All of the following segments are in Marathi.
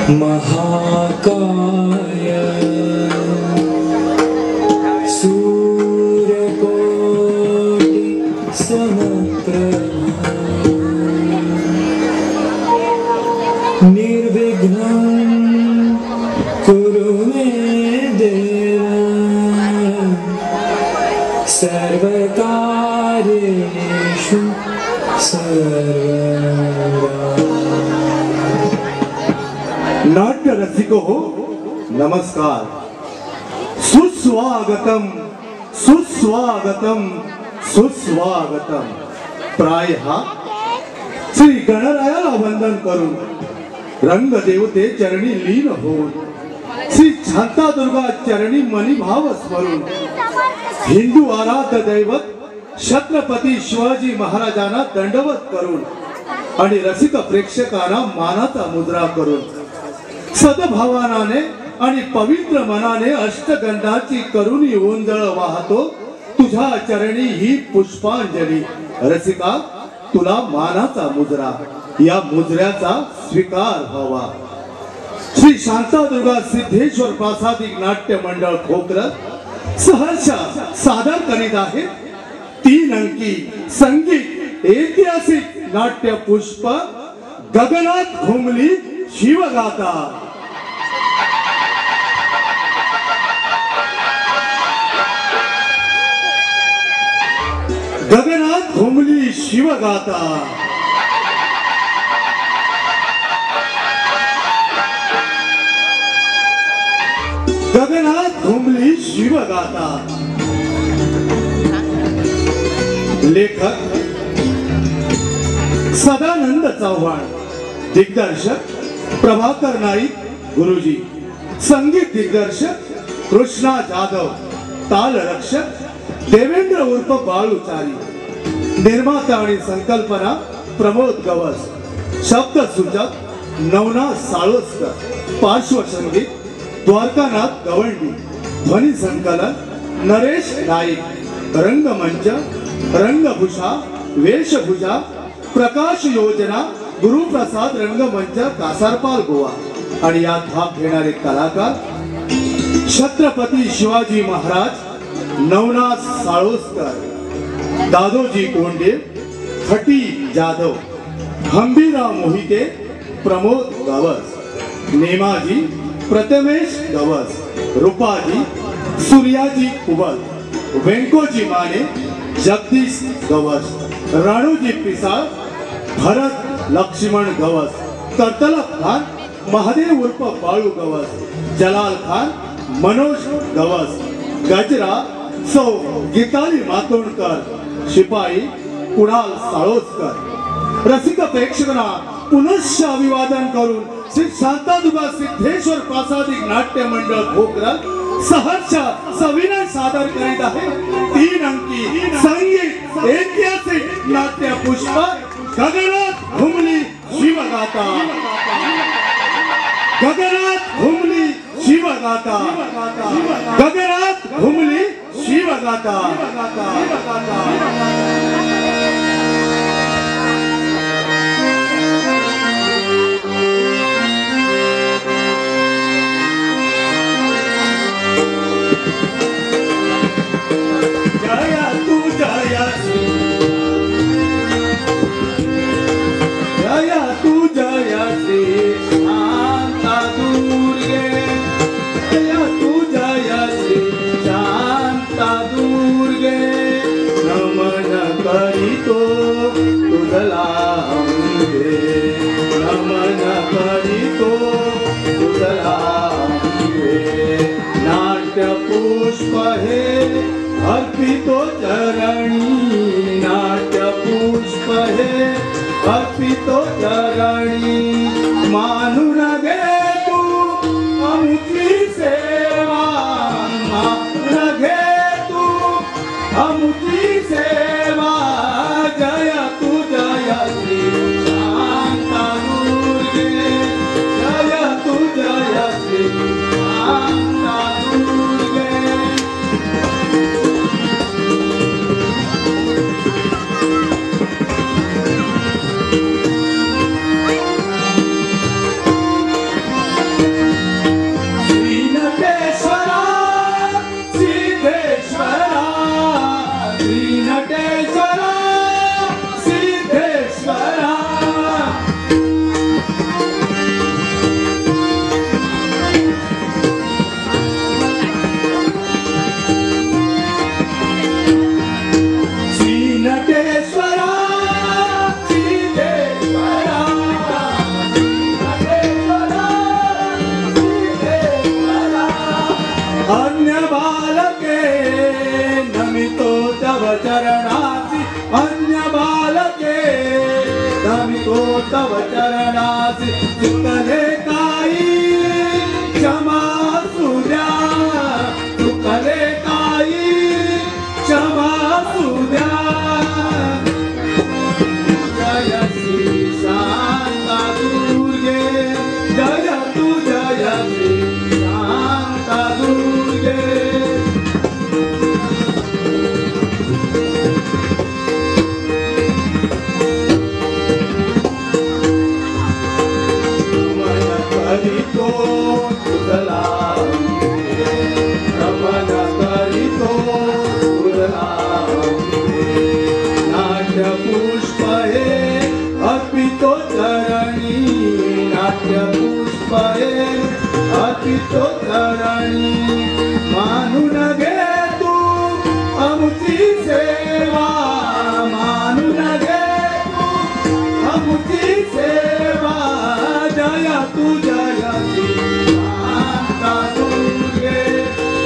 महाकाय सूर्यकोटि समप्रभा निर्विघ्नं कुरु मे देव सर्वकार्येषु सर्वदा। नाट्य रसिको हो नमस्कार। सुस्वागतम सुस्वागतम सुस्वागतम। प्रायः श्री गणरायाला वंदन करून रंगदेवते चरणी लीन होऊन श्री शांतादुर्गा चरणी मणिभाव स्मरून हिंदू आराध्य दैवत छत्रपती शिवाजी महाराजांना दंडवत करून आणि रसिक प्रेक्षकांना मानाचा मुद्रा करून सद्भावनाने आणि पवित्र मनाने अष्टगंधाची करुणी ओंजळ वाहतो तुझ्या चरणी ही पुष्पांजली। रसिका तुला मानाचा मुजरा, या मुजऱ्याचा स्वीकार व्हावा। श्री शांतादुर्गा सिद्धेश्वर प्रासादिक नाट्य मंडळ खोकरज सहर्ष सादर करीत आहे 3 अंकी संगीत ऐतिहासिक नाट्य पुष्प गगनात घुमली शिवगाथा। गगनात घुमली शिवगाथा। गगनात घुमली शिवगाथा। लेखक सदानंद चव्हाण, दिग्दर्शक प्रभाकर नाईक गुरुजी, संगीत दिग्दर्शक कृष्णा जाधव, ताल रक्षक देवेंद्र उर्फ बाळूचारी, निर्माता आणि संकल्पना प्रमोद गवस, शब्द सूचक नवनाथ साळोस्कर, पार्श्वसंगीत द्वारकानाथ गवंडी, ध्वनी संकलन नरेश नाईक, रंगमंच रंगभूषा वेशभूषा प्रकाश योजना गुरुप्रसाद रंगमंच कासारपाल गोवा। आणि यात भाग घेणारे कलाकार छत्रपती शिवाजी महाराज नवनाथ साळोस्कर, दादोजी कोंडे, खटी जाधव, हंबीराव मोहिते, प्रमोद गवस, नेमाजी प्रथमेश गवस, रूपाजी सूर्याजी कुबल, वेंकोजी माने, जगदीश गवस, राणूजी पिसाळ, भरत लक्ष्मण गवस, कर्तलक खान महादेव उर्फ बाळू गवस, जलाल खान मनोज गवस, गजरा सौ गीताली मातोंडकर, शिपाई कुणाल साळोस्कर। रसिक प्रेक्षकांना पुनश्च अभिवादन करून श्री शांतादुर्गा सिद्धेश्वर प्रासादिक नाट्य मंडळ खोकरज सहर्ष सविनय सादर करीत आहे 3 अंकी संगीत ऐतिहासिक नाट्य पुष्प गगनात घुमली शिवगाथा। गगनात घुमली शिवगाथा। गगनात घुमली शिवगाथा। नाट्य पुष्प हे अर्पितो चरणी, नाट्य पुष्प हे अर्पितो चरणी, मानून घे तू आमची सेवा, मानून घे तू आमची सेवा। जय तू जय श्री शांतादुर्गे, जय तू जय श्री शांतादुर्गे। चुकले काही क्षमा असू द्या, चुकले काही क्षमा असू द्या. जय श्री शांता दुर्गे, जय तू जय श्री शांता दुर्गे. करितो तुझला नमन करितो तुझला नाट्य पुष्प हे अर्पितो चरणी, नाट्य पुष्प हे अर्पितो चरणी. मानून घे तू आमची सेवा, मानून घे तू आमची सेवा. जय तू जय श्री शांता दुर्गे,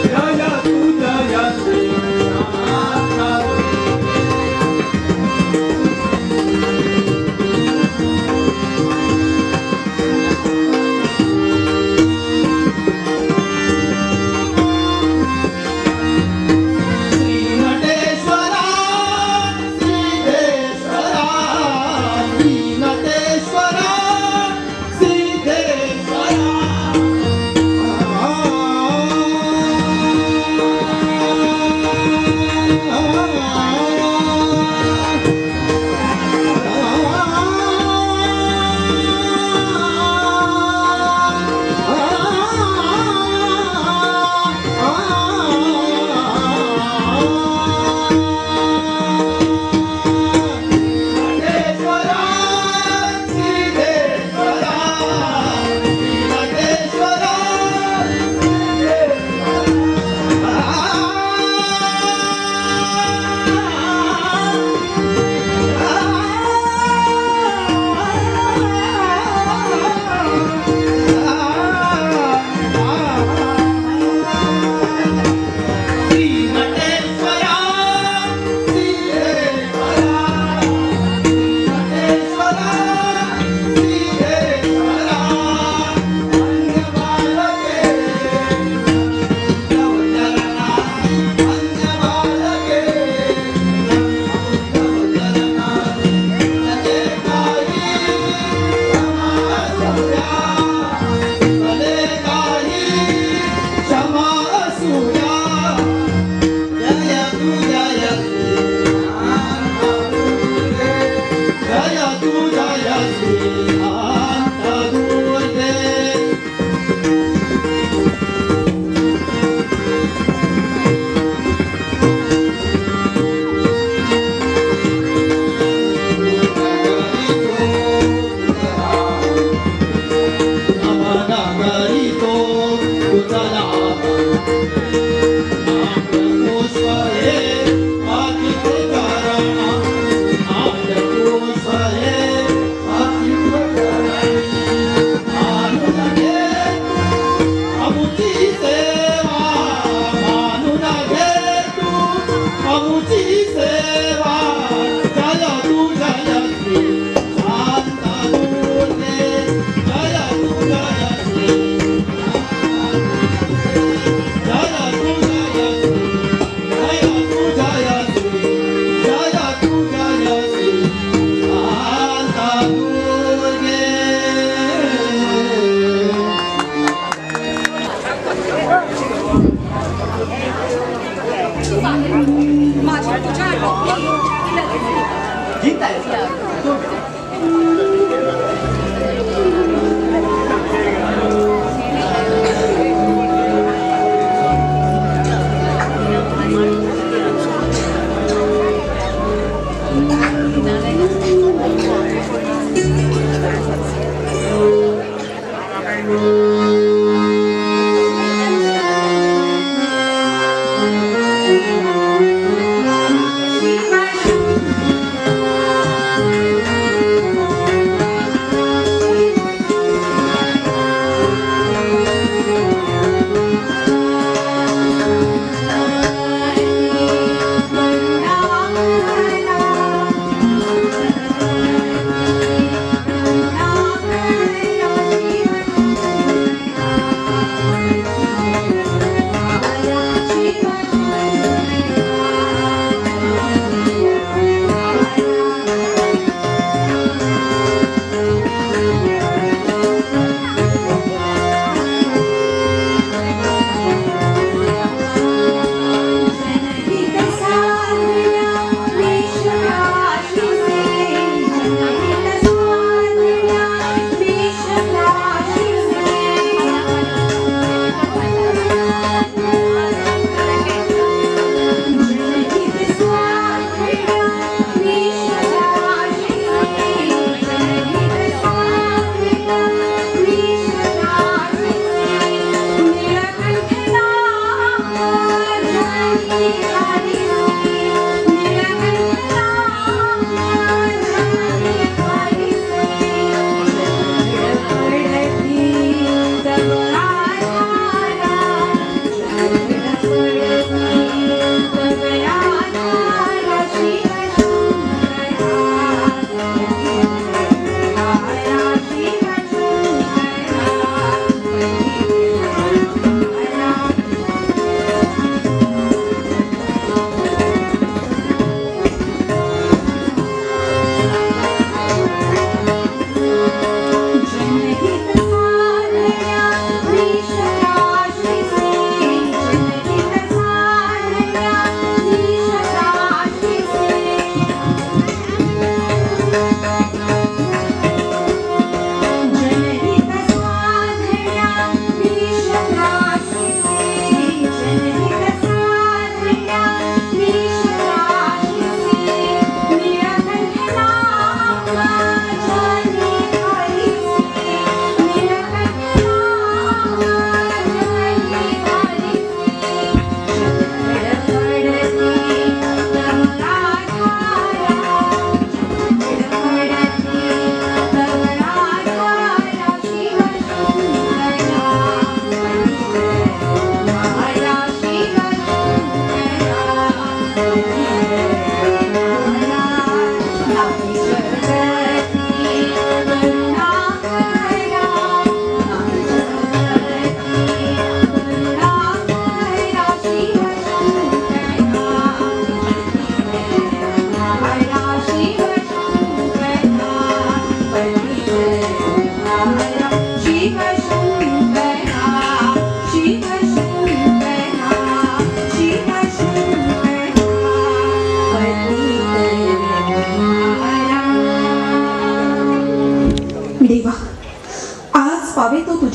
जय तू जय श्री शांता श्री नटेश्वरा, सिद्धेश्वरा, श्री नटेश्वरा, सिद्धेश्वरा.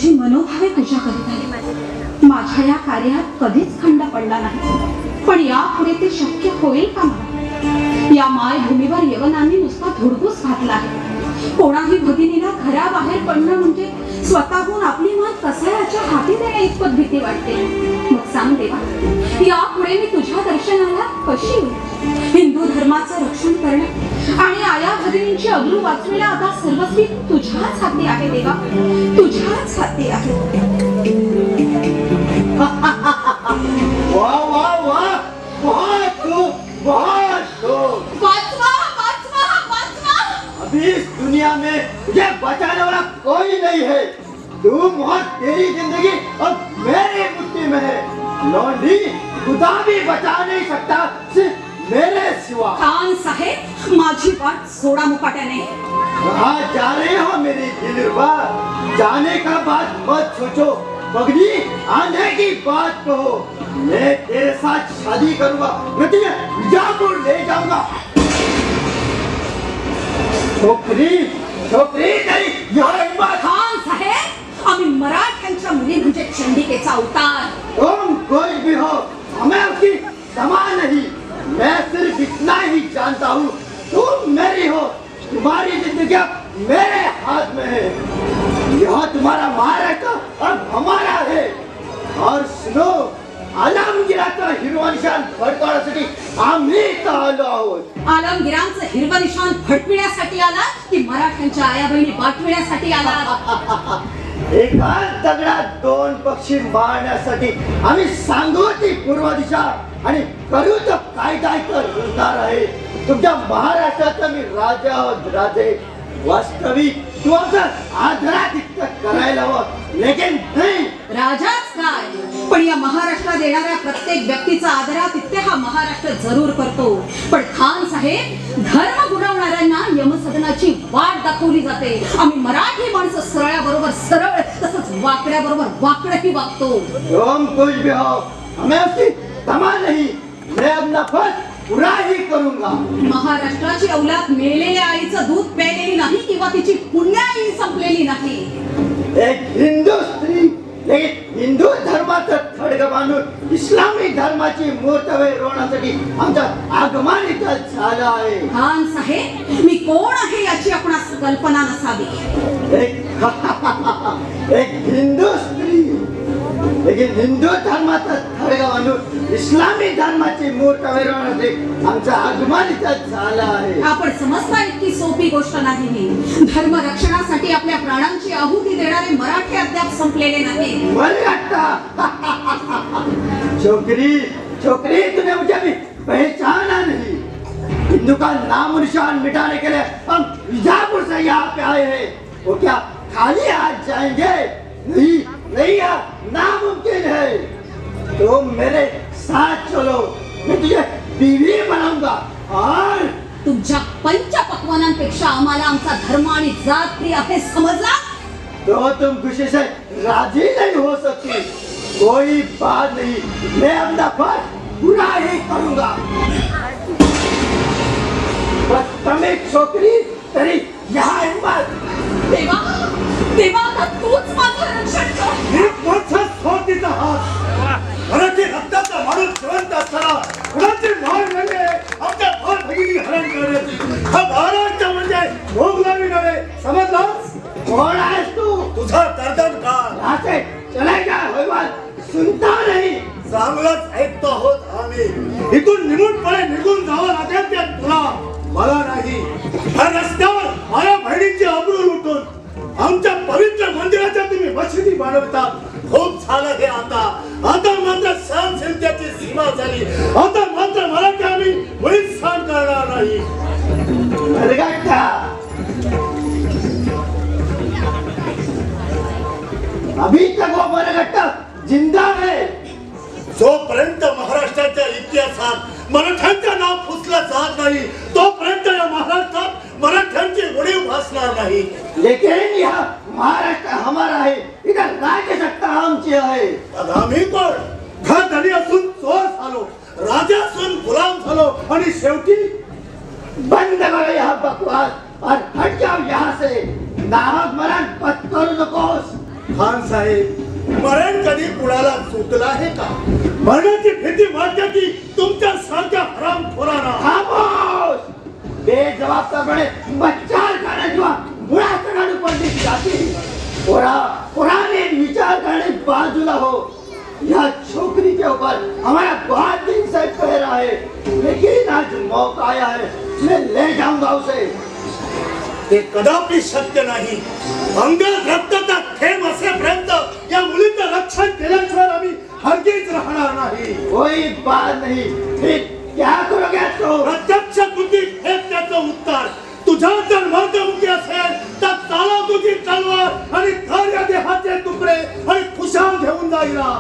तुझी मनोभावे पूजा करीत आहे. माझ्या या कार्यात कधीच खंड पडला नाही, पण यापुढे ते शक्य होईल का मला? या मायभूमीवर यवनांनी नुसता धुडगूस घातला आहे. कोणाही भगिनीला घराबाहेर पडणं म्हणजे स्वतःहून आपली मान कसायाच्या हाती देण्या इतपत भीती वाटते. मग सांग देवा, यापुढे मी तुझ्या दर्शनाला कशी येईल? हिंदू धर्माचं रक्षण करणं आणि आया भगिनींची अब्रू वाचविणं आता सर्वस्वी तुझ्याच हाती आहे देवा, तुझ्याच हाती आहे. वाह वाह वाह, बहुत खूब, बहुत खूब. वाचवा वाचवा वाचवा. अभी इस दुनिया में मुझे बचाने वाला कोई नहीं है. तुम और तेरी जिंदगी अब मेरी मुट्ठी में है. लौंडी खुदा भी बचा नहीं सकता सिर्फ मेरे सिवा. खान साहेब, माझी वाट सोडा मुकाट्याने. कहाँ जा रहे हो मेरी दिलरुबा? जाने का बात मत सोचो, पगड़ी आने की बात कहो. मैं तेरे साथ शादी करूंगा, मैं तुझे मिर्जापुर ले जाऊंगा. छोकरी छोकरी तेरी यहाँ हिम्मत. खान साहेब, आम्ही मराठ्यांच्या मुली म्हणजे चंडिकेचा अवतार. तुम कोई भी हो, हमें उसकी समान नहीं. मैं सिर्फ इतना ही जानता हूँ, तुम मेरी हो, तुम्हारी जिंदगी अब मेरे हाथ में है. यह तुम्हारा महाराष्ट्र अब हमारा है. और सुनो, आलमगिराचा हिरवा निशाण फडकवण्यासाठी आम्ही इथं आलो आहोत. आलमगिरांचं हिरवं निशाण फडकविण्यासाठी आला की मराठ्यांच्या आया बहिणी पाठविण्यासाठी आला? एकाच दगडात दोन पक्षी मारण्यासाठी आम्ही सांगू ती पूर्व दिशा आणि करू तर काय काय तर रुजणार आहे. तुमच्या महाराष्ट्राचा मी राजा आहोत, राजे. वास्तविक तू आमचं आदरातिथ्य करायला हवं, लेकिन नाही. राजाच काय, पण या महाराष्ट्रात येणाऱ्या प्रत्येक व्यक्तीचा आदरातिथ्य हा महाराष्ट्र जरूर करतो. पण खान साहेब, धर्म बुडवणाऱ्यांना यमसदनाची वाट दाखवली जाते. आम्ही मराठी माणसं सरळ्याबरोबर सरळ, तसंच वाकड्याबरोबर वाकडही वागतो. तुम कुछ भी हो, हमें उसकी तमा नहीं. मैं अपना फर्ज पूरा ही करूंगा. महाराष्ट्राची औलाद मेलेल्या आईचं दूध प्यायलेली नाही किंवा तिची पुण्याई संपलेली नाही. एक हिंदू स्त्री, लेकिन हिंदू धर्माचं थडग बांधून इस्लामी धर्माची मूर्तवे रोवण्यासाठी आमचं आगमन इथं झालं आहे. खान साहेब, मी कोण आहे याची आपणास कल्पना नसावी. एक हिंदू स्त्री, लेकिन हिंदू धर्माचं थडग बांधून इस्लामी धर्माची मूर्तवे रोवण्यासाठी आमचं आगमन इथं झालं आहे. आपण समजता इतकी सोपी गोष्ट नाही ही. धर्म रक्षणासाठी आपल्या प्राणांची आहुती देणारे मराठी अद्याप संपलेले नाही. छोकरी छोकरी, तूने मुझे भी पहचाना नहीं. हिंदू का नाम निशान मिटाने के लिए हम बीजापुर से यहाँ पे आए हैं. वो क्या खाली हाथ जाएंगे? नहीं नहीं, नामुमकिन है. तुम मेरे साथ चलो, मैं तुझे बीवी बनाऊंगा. और तुमच्या पंचपक्वानांपेक्षा आम्हाला आमचा धर्म आणि जात प्रिय आहे, समजला? तो तुम खुशी से राजी नहीं हो सकती. कोई बात नहीं, मैं अपना फर्ज पूरा ही करूंगा. बस तुम एक छोकरी, तेरी यहाँ हिम्मत. देवा देवा, आता तूच माझं रक्षण कर. एक मोठा स्वातीचा हात. मराठी रक्ताचा माणूस जिवंत असताना कुणाची मार नव्हे, आमच्या भार भगिनी हरण करण्याची. हा महाराष्ट्र म्हणजे भोगलावी नव्हे, समजलास? कोण आहेस तू? तुझा गर्दन का? यहाँ से चले जा. होय सुनता नहीं. चांगलंच ऐकतो आहोत आम्ही. इथून निमूटपणे निघून जावं लागेल त्या तुला, मला नाही. ह्या रस्त्यावर माझ्या बहिणीची अब्रू लुटून आमच्या पवित्र मंदिराच्या तुम्ही मशिदी बनवता. खूप झालं हे. आता मात्र सहनशीलतेची सीमा झाली. आता मात्र मराठी आम्ही मुळीच सहन करणार नाही. अभी तक वो मरगट्टा जिंदा है. जोपर्यंत महाराष्ट्राच्या इतिहासात मराठ्यांचं नाव पुसलं जात नाही, तोपर्यंत या महाराष्ट्रात मराठ्यांची उणीव भासणार नाही. लेकिन यह महाराष्ट्र हमारा है, इधर राज्य सत्ता आमची आहे. आम्ही पण धनी असून चोर झालो, राजा असून गुलाम झालो आणि शेवटी बंद करो यह बकवास और हट जाओ यहाँ से. नाहक मरण पत्करू नकोस. खान साहेब, मरण कधी कुणाला सुचलं आहे का? मरणाची भीती वाटते की तुमच्या सारख्या हरामखोरांना. खामोश! बेजवाबदारपणे बच्चार करने किंवा बुरा करने पड़ती जाती. पुराने विचार करने बाजूला हो. यह छोकरी के ऊपर हमारा बहुत दिन से पहरा है, लेकिन आज मौका आया है. मैं ले जाऊंगा उसे. ते कदापि शक्य नाही. अंगात रक्ताचा थेंब असेपर्यंत या मुलीचं रक्षण केल्याशिवाय आम्ही हरगीज राहणार नाही. कोई बात नहीं. फिर क्या करोगे तो? प्रत्यक्ष कृती हे त्याचं उत्तर. तुझा जर मार्गमुखी असेल तर चाला तुझी तलवार आणि धर या देहाचे तुकडे आणि खुशाल घेऊन जाईला.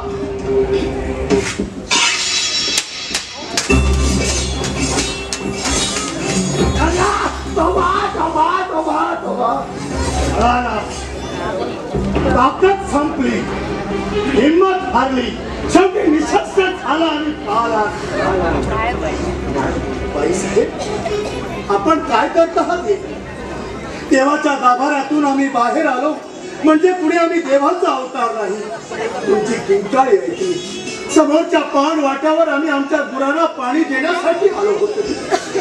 ताकद संपली, हिम्मत हारली, शेवटी निशस्त्र झाला आणि पाला. बाईसाहेब, आपण काय करत आहात? देवाच्या गाभाऱ्यातून आम्ही बाहेर आलो म्हणजे पुढे आम्ही देवाचा अवतार नाही. तुमची किंकाळी ऐकली. समोरच्या पान वाट्यावर आम्ही आमच्या गुरांना पाणी देण्यासाठी आलो होतो.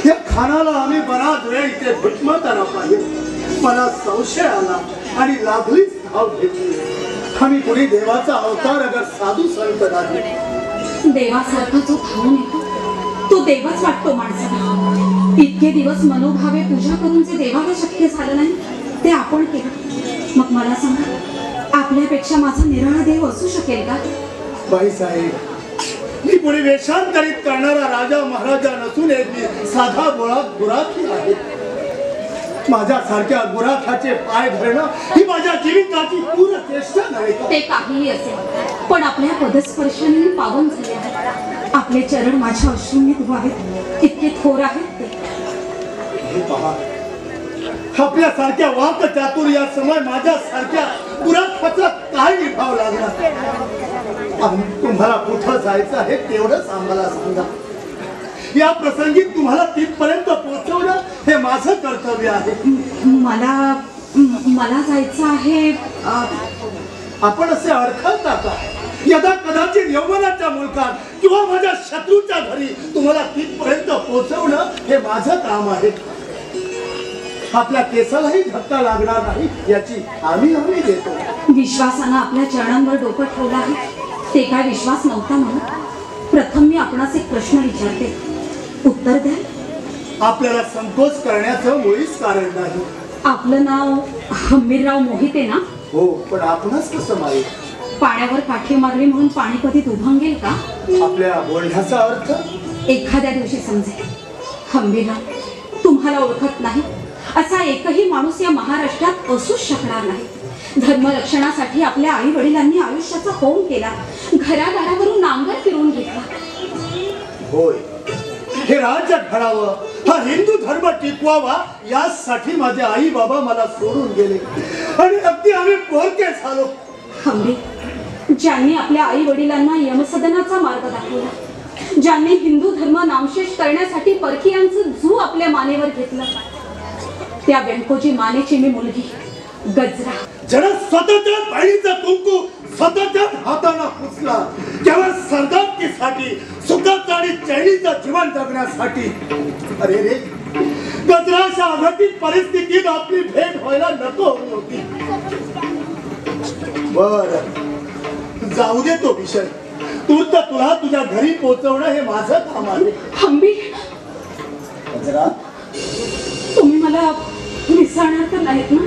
या खानाला आम्ही बराच वेळ इथे भटमताना पाहिजे. मला संशय आला आणि लागलीच धाव घेतली. आम्ही पुढे देवाचा अवतार अगर साधू संत नाही. देवासारखा जो धावून येतो तो देवच वाटतो माणसाला. इतके दिवस मनोभावे पूजा करून जे देवाला शक्य झालं नाही ते आपण केलं. मग मला सांगा, आपल्यापेक्षा माझा निराळा देव असू शकेल का? बाईसाहेब, मी पुढे वेषांतरित करणारा राजा महाराजा नसून एक साधा बोळा गुराखी आहे. माझ्यासारख्या गुराखाचे पाय धरणं ही माझ्या जीविताची पूर्ण चेष्टा नाही. ते काहीही असेल, पण आपल्या पदस्पर्शाने मी पावन झाले आहे. आपले चरण माझ्या अश्रूंनी धुवावेत इतके थोर आहेत ते. हे पहा, आपल्यासारख्या वाक चातुर्या समय माझ्यासारख्या गुराखाचा काय विभाव लागला? तुम्हाला कुठं जायचं आहे तेवढंच आम्हाला सांगा. या प्रसंगी तुम्हाला तिथपर्यंत पोहोचवणं हे माझं कर्तव्य आहे. मला जायचं आहे. आपण असे अडखळता का? यदा कदाचित यौवनाच्या मुलकात किंवा माझ्या शत्रूच्या घरी तुम्हाला तिथपर्यंत पोहोचवणं हे माझं काम आहे. आपल्या केसालाही धक्का लागणार नाही याची आम्ही देतो. विश्वासानं आपल्या चरणांवर डोकं ठेवलं आहे ते काय विश्वास नव्हता म्हणून? प्रथम मी आपणास एक प्रश्न विचारते, उत्तर द्या. आपल्याला संकोच करण्याचं मुळीच कारण नाही. आपलं नाव हंबीरराव मोहिते ना? हो, पण आपणच कसं माहीत? पाण्यावर काठी मारली म्हणून पाणी कधी दुभांगेल का? आपल्या बोलण्याचा अर्थ एखाद्या दिवशी समजेल. हंबीरराव, तुम्हाला ओळखत नाही असा एकही माणूस या महाराष्ट्रात असूच शकणार नाही. धर्मरक्षणासाठी आपल्या आई वडिलांनी आयुष्याचा होम केला. घरादारावरून नांगर फिरवून घेतला. होय, हे राज्य घडावं, हा हिंदू धर्म टिकवावा यासाठी माझे आई बाबा मला सोडून गेले आणि अगदी आम्ही पोरके झालो. हंबीर, ज्यांनी आपल्या आई वडिलांना यमसदनाचा मार्ग दाखवला, ज्यांनी हिंदू धर्म नामशेष करण्यासाठी परकीयांचं जू आपल्या मानेवर घेतलं, त्या व्यंकोजी मानेची मी मुलगी गजरा. जरा स्वतःच्या बहिणीचा कुंकू स्वतःच्या हाताने पुसला केवळ सरदारकीसाठी, सुखाचा आणि चैनीचं जीवन जगण्यासाठी. अरे रे, गजराच्या अघटित परिस्थितीत आपली भेट व्हायला नको होती. बर, जाऊ दे तो विषय. तूर्त तुला तुझ्या घरी पोहोचवणं हे माझं काम आहे. हंबीर, गजरा, तुम्ही मला विसरणार तर नाहीत ना?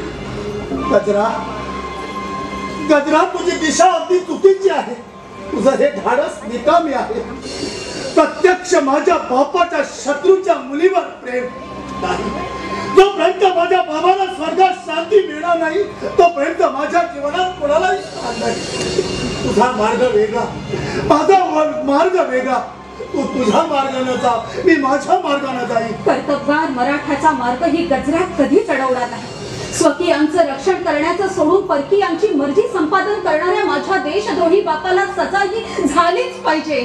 गजरा, गजरा, तुझी दिशा अगदी चुकीची आहे. तुझं हे धाडस निकामी आहे. प्रत्यक्ष माझ्या बापाच्या शत्रूच्या मुलीवर प्रेम नाही. जोपर्यंत माझ्या बाबाला स्वर्गात शांती मिळणार नाही तोपर्यंत माझ्या जीवनात कोणालाही स्थान नाही. तुझा मार्ग वेगळा, माझा मार्ग वेगळा. तू तुझ्या मार्गाने जा, मी माझ्या मार्गाने जाईन. कर्तबगार मराठाचा मार्ग ही गजऱ्यात कधीच अडवला नाही. स्वकीयांचं रक्षण करण्याचं सोडून परकीयांची मर्जी संपादन करणाऱ्या माझ्या देशद्रोही बापाला सजा ही झालीच पाहिजे.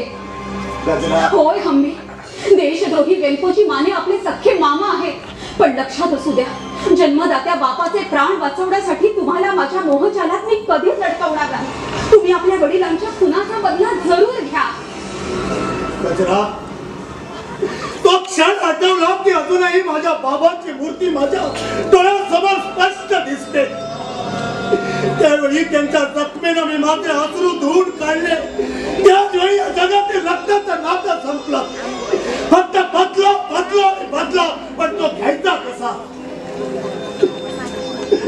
होय हंबीर, देशद्रोही व्यंकोजी माने आपले सख्खे मामा आहेत, पण लक्षात असू द्या, जन्मदात्या बापाचे प्राण वाचवण्यासाठी तुम्हाला माझ्या मोहजालात मी कधीच अडकवणार नाही. तुम्ही आपल्या वडिलांच्या खुनाचा बदला जरूर घ्या. गजरा, तो क्षण आठवला की अजूनही माझ्या बाबाची मूर्ती माझ्या डोळ्यासमोर स्पष्ट दिसते. त्यावेळी त्यांच्या जखमेनं मी मात्र अश्रू धुवून काढले. त्याच वेळी या जगातील रक्ताचं नातं संपलं. फक्त बदला, पण तो घ्यायचा कसा?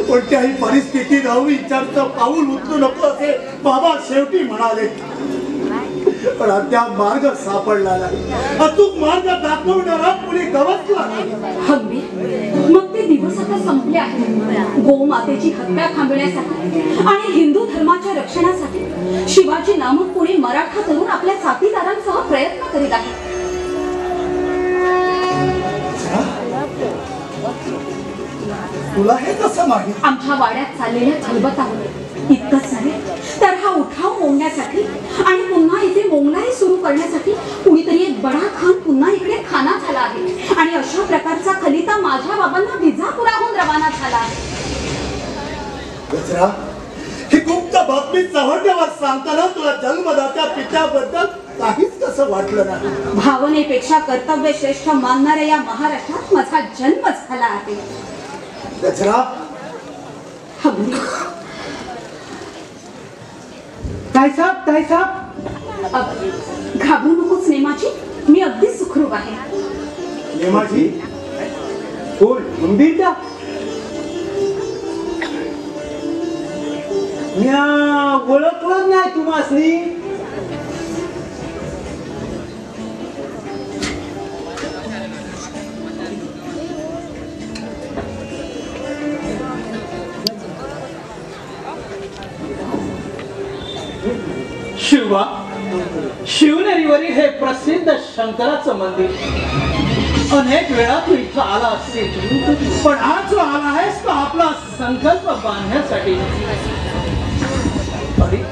कोणत्याही परिस्थितीत अविचारचं पाऊल उचलू नको असे बाबा शेवटी म्हणाले. पण अद्याप मार्ग सापडला नाही. अचूक मार्ग दाखवणारा पुढे गवसला नाही. हंबीर, मग ते दिवस आता संपले आहेत. गोमातेची हत्या थांबवण्यासाठी आणि हिंदू धर्माच्या रक्षणासाठी शिवाजी नामक पुणे मराठा तरुण आपल्या साथीदारांसह प्रयत्न करीत आहेत. तुला हे कसं माहित? आमच्या वाड्यात चाललेल्या खलबतामुळे. इतकंच नव्हे तर हा उठाव मोडण्यासाठी आणि पुन्हा इथे मोंगलाई सुरू करण्यासाठी कुणीतरी एक बडा खान पुन्हा इकडे खाना झाला आहे. आणि अशा प्रकारचा खलिता माझ्या बाबांना विजापुराहून रवाना झाला आहे. गजरा, ही गुप्त बातमी चव्हाट्यावर सांगताना तुला जन्मदात्या पित्याबद्दल काहीच कसं वाटलं नाही? भावनेपेक्षा कर्तव्य श्रेष्ठ मानणाऱ्या या महाराष्ट्रात माझा जन्म झाला आहे. गजरा, ताई साहब, घाबरू नकोस नेमाजी, मी अगदी सुखरूप आहे. नेमाजी कोण? हंबीर का? मी ओळखलंच नाही तुम्हासनी. शिवा, शिवनेरीवरील हे प्रसिद्ध शंकराचं मंदिर. अनेक वेळा तू इथं आला असेल, पण आज जो आला आहेस तो आपला संकल्प बांधण्यासाठी. अरे,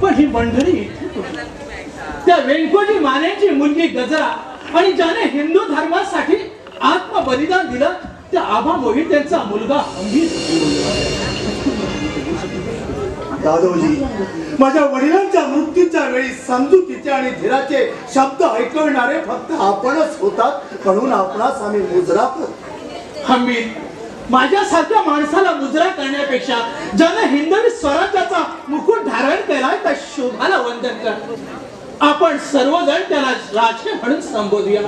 पण ही मंडळी इथे कुठे? त्या व्यंकोजी मानेची मुलगी गजरा आणि ज्याने हिंदू धर्मासाठी आत्मबलिदान दिलं त्या आबा मोहित त्यांचा मुलगा हंबीर. दादोजी, माझ्या वडिलांच्या मृत्यूच्या वेळी समजुतीचे आणि धीराचे शब्द ऐकवणारे फक्त आपणच होतात, म्हणून आपणास आम्ही मुजरा करतो. हंबीर, माझ्यासारख्या माणसाला मुजरा करण्यापेक्षा ज्याने हिंदवी स्वराज्याचा मुकुट धारण केलाय त्या शोभाला वंदन कर. आपण सर्वजण त्याला राजे म्हणून संबोधूया.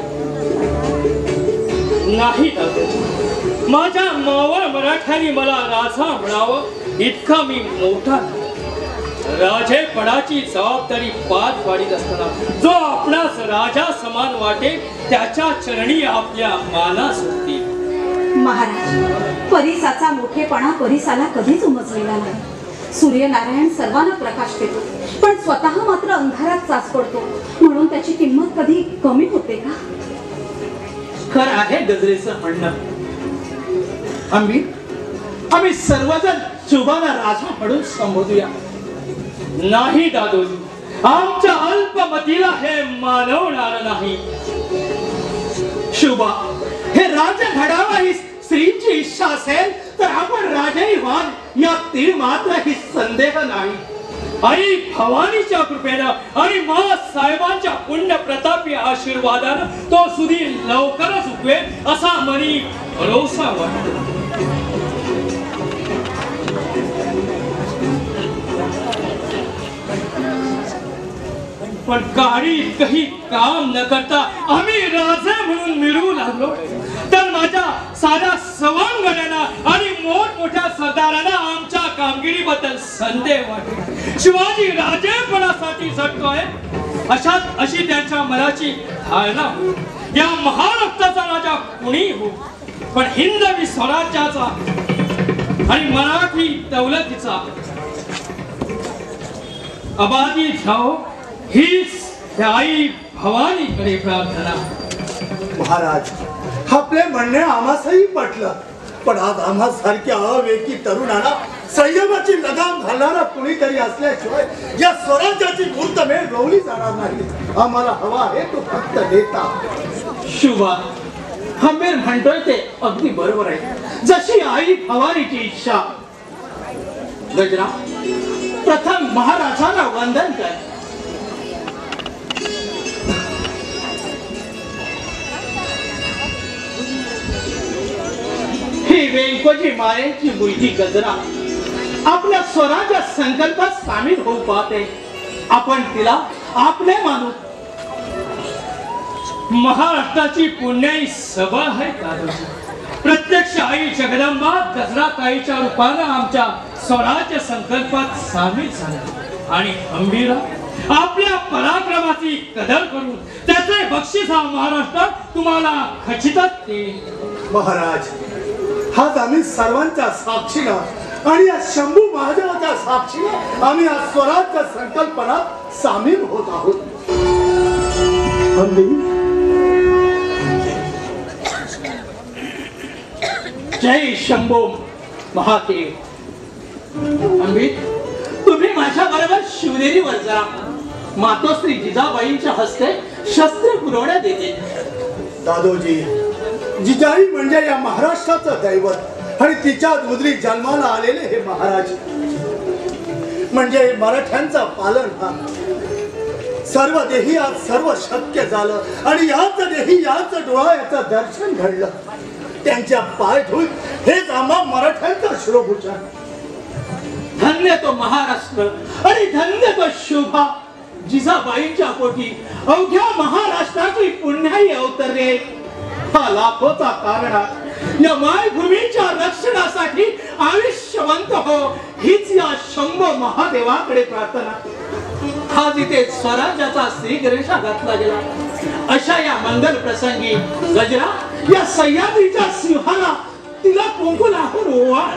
नाही दादोजी, माझ्या मावळ मराठ्यांनी मला राजा म्हणावं इतका मी मोठा. राजेपणाची जबाबदारी पार पाडीत असताना जो आपणास राजा समान वाटेल त्याच्या चरणी आपल्या मानास होती. महाराज, परिसाचा मोठेपणा परिसाला कधीच उमजलेला नाही. सूर्यनारायण सर्वांना प्रकाश देतो, पण स्वतः मात्र अंधारात चाच पडतो, म्हणून त्याची किंमत कधी कमी होते का? खरं आहे गजरेचं म्हणणं. आम्ही सर्वजण शुभाला राजा म्हणून संबोधूया. नाही दादोजी, आमच्या अल्पमतीला हे मानवणार नाही. शुभा, हे राज्य घडावं ही स्त्रीची इच्छा असेल तर आपण राजाही व्हाल यात तीळ मात्रही संदेह नाही. आई भवानीच्या कृपेनं आणि मा साहेबांच्या पुण्य प्रतापी आशीर्वादानं तो सुधीर लवकरच उगवेल असा मनी भरोसा वाटतो. पण काही काही काम न करता आम्ही राजे म्हणून मिळवू लागलो तर माझ्या साध्या सवंगड्यांना आणि मोठमोठ्या सरदारांना आमच्या कामगिरीबद्दल संदेह वाटेल. शिवाजी राजेपणासाठी झटतोय अशी त्यांच्या मनाची धारणा. या महारक्ताचा राजा कुणी हो, पण हिंदवी स्वराज्याचा आणि मराठी दौलतीचा आबादी जाओ हीच आई भवानीकडे प्रार्थना. महाराज, आपले म्हणणे आम्हासही पटलं, पण आज आम्हा सारख्या अवेकी तरुणांना संयमाची लगाम घालणारा कुणीतरी असल्याशिवाय या स्वराज्याची मुहूर्तमेढ रोवली जाणार नाही. आम्हाला हवा आहे तो फक्त नेता. शुभा, हंबीर म्हणतोय ते अगदी बरोबर आहे. जशी आई भवानीची इच्छा. गजरा, प्रथम महाराजांना वंदन कर. ही वेंकोजी मारेंची मुलगी गजरा आपल्या स्वराज्य संकल्पात सामील होऊ पाहते. आपण तिला आपले मानू. महाराष्ट्राची पुण्याई सभा आहे दादोजी. प्रत्यक्ष आई जगदंबा गजराताईच्या रूपानं आमच्या स्वराज्य संकल्पात सामील झाल्या आणि अंबिरा आपल्या पराक्रमाची कदर करून त्याचे बक्षीस हा महाराष्ट्र तुम्हाला खचितच देईल. महाराज, हाच आम्ही सर्वांच्या साक्षीला आणि या शंभू महादेवाच्या साक्षीला आम्ही या स्वराज्य संकल्पनात सामील होत आहोत. जय शंभो महादेव. अंबित, तुम्ही माझ्या बरोबर शिवनेरीवर जा. मातोश्री जिजाबाईंच्या हस्ते शस्त्रे पुरवण्यात येते. दादोजी, जिजाई म्हणजे या महाराष्ट्राचं दैवत आणि तिच्या उदरी जन्माला आलेले हे महाराज म्हणजे मराठ्यांचा पालनहार. सर्व देही आज सर्व शक्य झालं आणि याच देही याच डोळ्याचं दर्शन घडलं. त्यांच्या पाय धुई हेच आम्हा मराठ्यांचं शिरोभूषण. धन्य तो महाराष्ट्र आणि धन्य तो शोभा. जिजाबाईंच्या पोटी अवघ्या महाराष्ट्राची पुण्याई अवतरले. हा लाखोचा कारणा या मायभूमीच्या रक्षणासाठी आयुष्यवंत हो, हीच या शंभो महादेवाकडे प्रार्थना. हा जिथे स्वराज्याचा श्रीगणेशा घातला गेला अशा या मंगल प्रसंगी गजरा या सह्याद्रीच्या सिंहाला तिला कुंकू लावून ओवाळ.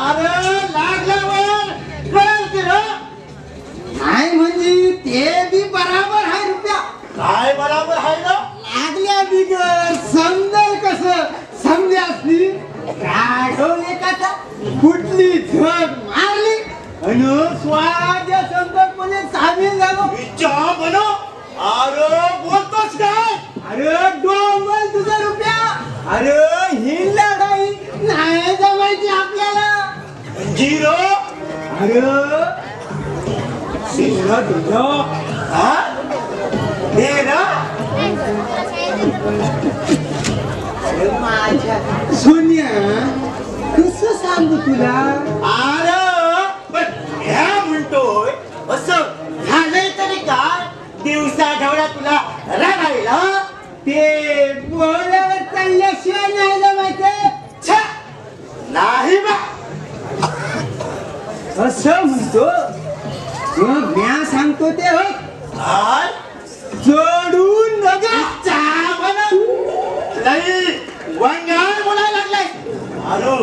अरे लागल्यावर कळेल की र नाही म्हणजे ते बी बराबर आहे रुपया काय बराबर आहे ना लागल्या बिगर समजेल कसं समजे असली राघवले का कुठली झग मारली आणि स्वराज्य संकल्पने सामील झालो इच्छा बनो अरे बोलतोस काय अरे डोंगर तुझा रुपया अरे ही लढाई नाही जमायची आपल्याला जिरो अरे सिंह तुझं हा तेरा माझ्या सोन्या कसं सांगू तुला अरे पण ह्या म्हणतोय असं झालंय तरी काय दिवसा ढवळा तुला रागायला ते बोलावर चालल्याशिवाय नाही जमायचं नाही बा असं म्हणतो मग म्या सांगतो ते होय जोडून नगर लई वंगाळ बोलायला लागलाय अरे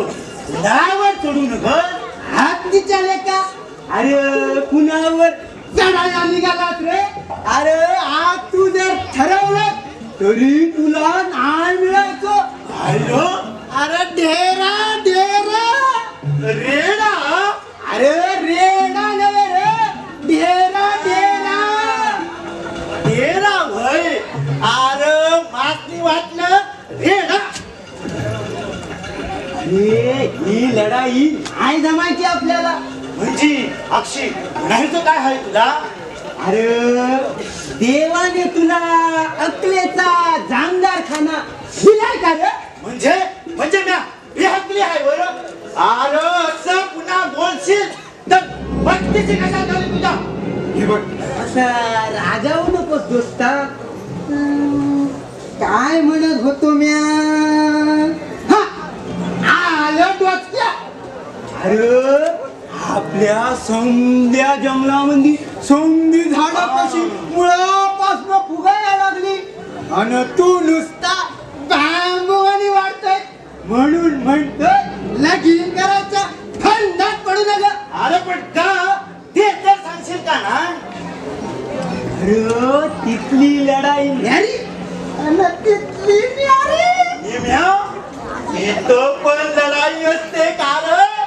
कुणावर चढू नगर हात चाले का अरे कुणावर चढायला निघालात रे अरे आज तू जर ठरवलं तरी तुला नाही मिळायचं अरे ढेरा ढेरा रेडा अरे रेडा नव्हे रे ढेरा ढेरा ढेरा वय अरे मासनी वाटलं रेडा ही लढाई नाही जमायची आपल्याला म्हणजे अक्षय म्हणायचं काय आहे तुला अरे देवाने तुला अकलेचा जामदार खाना दिलाय का रे म्हणजे म्या बेहकली आहे बरं अरे असं पुन्हा बोलशील तर भक्तीची कशा झाली तुझ्या हे बघ असं रागावू नकोस दोस्ता काय म्हणत होतो म्या आलं डोक्या अरे आपल्या समद्या जंगलामध्ये समधी झाडापाशी मुळापासून फुगायला लागली आणि तू नुसता बांबूवानी वाढतोय म्हणून म्हणतोय लगीन करायचा फंदात पडू नका अरे पण का ते तर सांगशील का ना अरे तिथली लढाई न्यारी आणि तिथली न्यारी तो पण लढाई असते कारण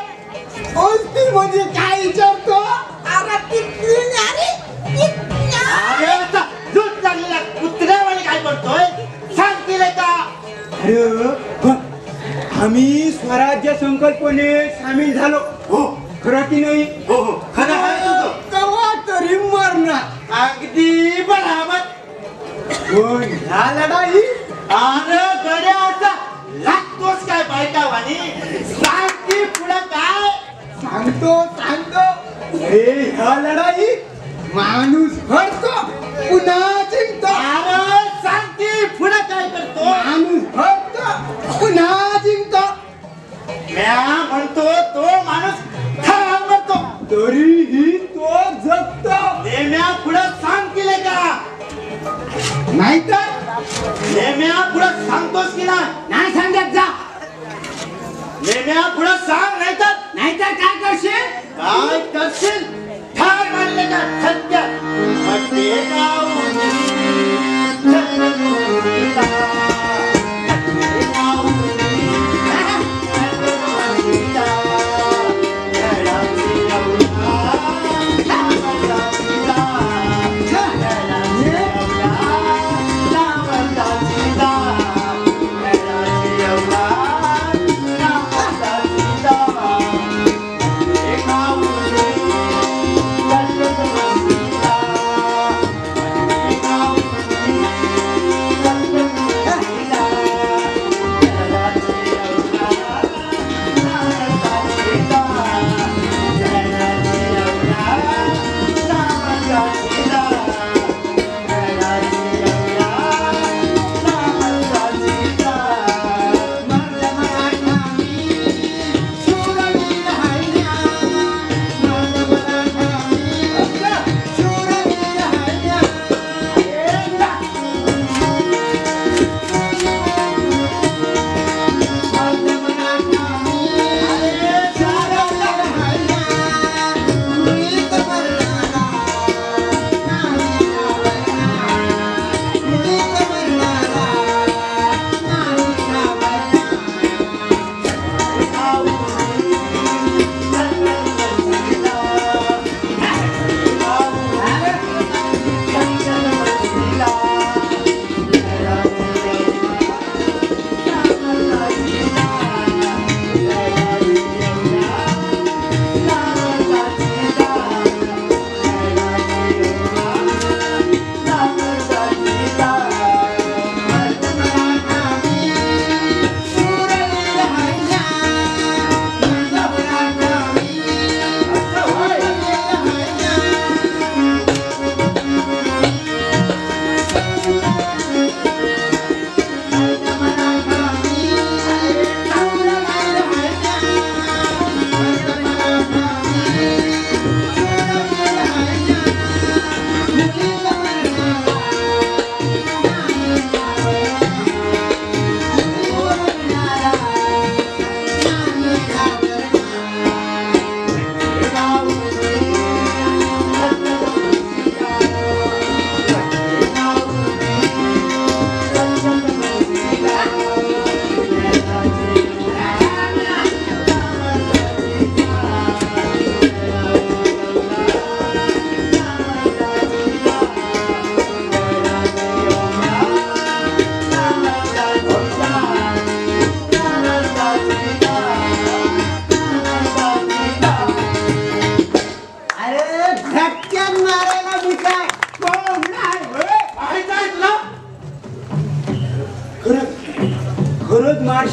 कोणती म्हणजे काय विचारतो अरे तिथली न्यारी अरे झूट लागलेला कुत्र्यावाने काय करतोय सांगतील का अरे आम्ही स्वराज्य संकल्पने सामील झालो हो खरं की नाही हो हो खरं आहे तुझं तेव्हा तरी मरणार अगदी बराबर पण ह्या लढाई अरे गड्याचा लागतोच काय बायकावानी सांग की पुढं काय सांगतो अरे ह्या लढाई माणूस भरतो पुन्हा जिंकतो अरे सांग की पुढं काय करतो माणूस भरतो पुन्हा जिंकतो म्या म्हणतो तो माणूस खरा मरतो तरीही तो जगतो नेम्या पुढं सांग केले का नाहीतर नेम्या पुढं सांगतोस की नाही सांगत जा नेम्या पुढं सांग नाहीतर काय करशील ठार मानले का सत्य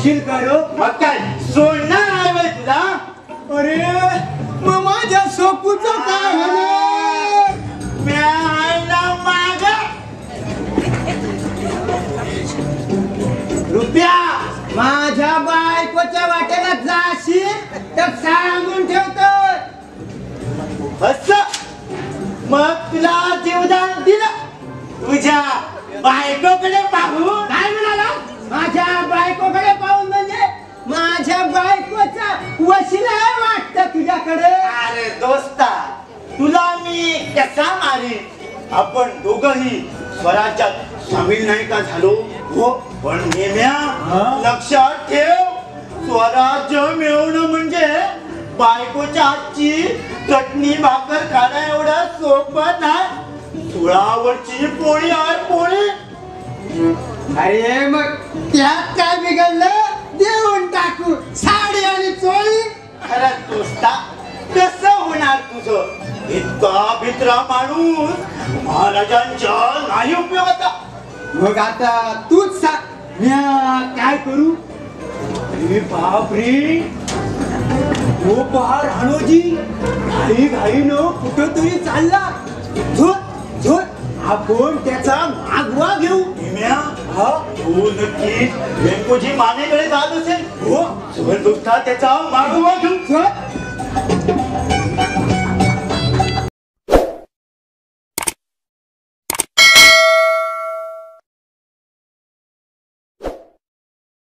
सोडशील का रे? मग काय सोडणार आहे बाई तुला? अरे मग माझ्या सोपूचं काय होणार? माग रुपया माझ्या बायकोच्या वाटेला जाशील तर सांगून ठेवतो. असं मग तुला जीवदान दिलं तुझ्या बायकोकडे पाहून. काय म्हणाला? माझ्या बायकोकडे पाहून म्हणजे माझ्या बायकोचा वशिला वाटत तुझ्याकडे. अरे दोस्ता तुला मी कसा मारीन? आपण दोघही स्वराज्यात सामील नाही का झालो? हो पण नेम्या लक्षात ठेव, स्वराज्य मिळवणं म्हणजे बायकोच्या हातची चटणी भाकर खाणं एवढं सोपं नाही. सुळावरची पोळी आहे पोळी. अरे मग त्यात काय बिघडलं? देऊन टाकू साडी आणि चोळी. खरंच दोस्ता कसं होणार तुझं? इतका भित्रा माणूस महाराजांच्या नाही उपयोगाचा. मग आता तूच सांग मी काय करू? अरे बापरे, हो पहा राणोजी घाई घाईनं कुठं तरी चालला. झोत झोत आपण त्याचा मागवा घेऊ. हो नक्की वेंकोजी मानेकडे जात असेल. हो दोस्ता त्याचा मागवा घेऊ.